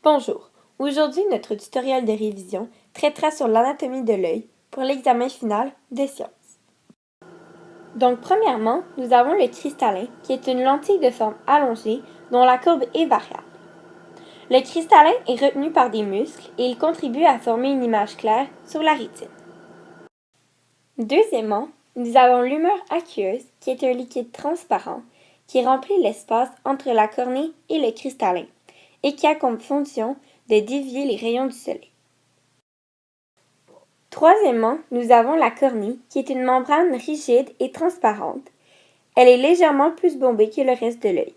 Bonjour, aujourd'hui notre tutoriel de révision traitera sur l'anatomie de l'œil pour l'examen final des sciences. Donc premièrement, nous avons le cristallin qui est une lentille de forme allongée dont la courbe est variable. Le cristallin est retenu par des muscles et il contribue à former une image claire sur la rétine. Deuxièmement, nous avons l'humeur aqueuse qui est un liquide transparent qui remplit l'espace entre la cornée et le cristallin et qui a comme fonction de dévier les rayons du soleil. Troisièmement, nous avons la cornée, qui est une membrane rigide et transparente. Elle est légèrement plus bombée que le reste de l'œil.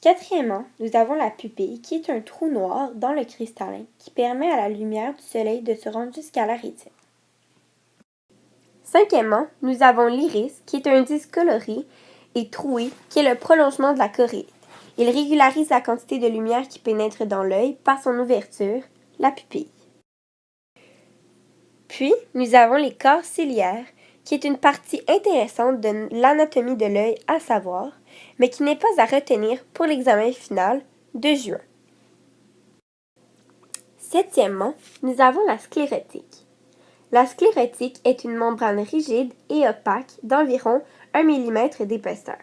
Quatrièmement, nous avons la pupille, qui est un trou noir dans le cristallin qui permet à la lumière du soleil de se rendre jusqu'à la rétine. Cinquièmement, nous avons l'iris, qui est un disque coloré et troué, qui est le prolongement de la choroïde. Il régularise la quantité de lumière qui pénètre dans l'œil par son ouverture, la pupille. Puis, nous avons les corps ciliaires, qui est une partie intéressante de l'anatomie de l'œil à savoir, mais qui n'est pas à retenir pour l'examen final de juin. Septièmement, nous avons la sclérotique. La sclérotique est une membrane rigide et opaque d'environ 1 mm d'épaisseur.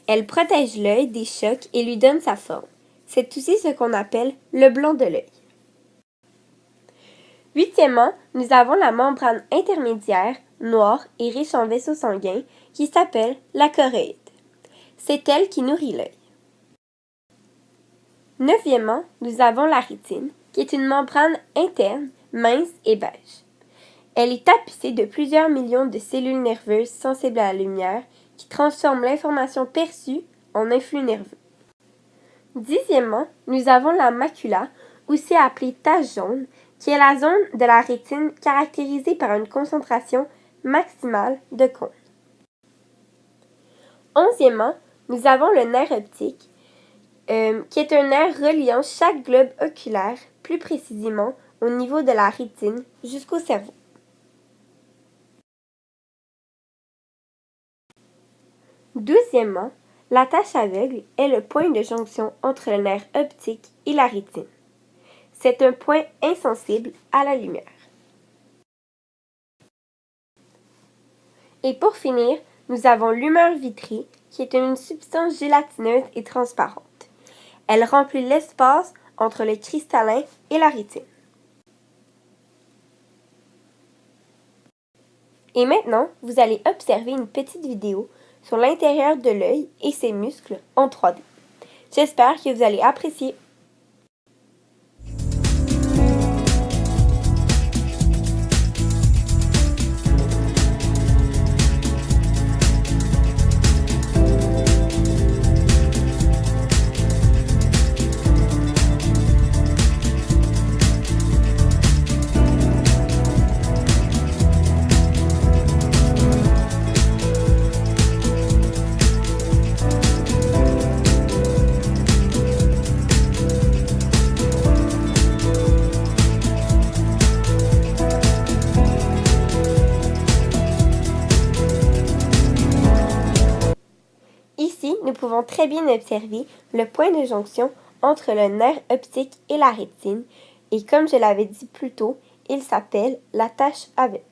Elle protège l'œil des chocs et lui donne sa forme. C'est aussi ce qu'on appelle le blanc de l'œil. Huitièmement, nous avons la membrane intermédiaire, noire et riche en vaisseaux sanguins, qui s'appelle la choroïde. C'est elle qui nourrit l'œil. Neuvièmement, nous avons la rétine, qui est une membrane interne, mince et beige. Elle est tapissée de plusieurs millions de cellules nerveuses sensibles à la lumière, qui transforment l'information perçue en influx nerveux. Dixièmement, nous avons la macula, aussi appelée tache jaune, qui est la zone de la rétine caractérisée par une concentration maximale de cône. Onzièmement, nous avons le nerf optique, qui est un nerf reliant chaque globe oculaire, plus précisément au niveau de la rétine jusqu'au cerveau. Douzièmement, la tache aveugle est le point de jonction entre le nerf optique et la rétine. C'est un point insensible à la lumière. Et pour finir, nous avons l'humeur vitrée, qui est une substance gélatineuse et transparente. Elle remplit l'espace entre le cristallin et la rétine. Et maintenant, vous allez observer une petite vidéo sur l'intérieur de l'œil et ses muscles en 3D. J'espère que vous allez apprécier. Ici, nous pouvons très bien observer le point de jonction entre le nerf optique et la rétine, et comme je l'avais dit plus tôt, il s'appelle la tache aveugle.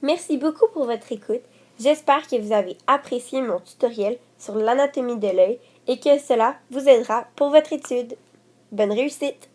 Merci beaucoup pour votre écoute. J'espère que vous avez apprécié mon tutoriel sur l'anatomie de l'œil et que cela vous aidera pour votre étude. Bonne réussite!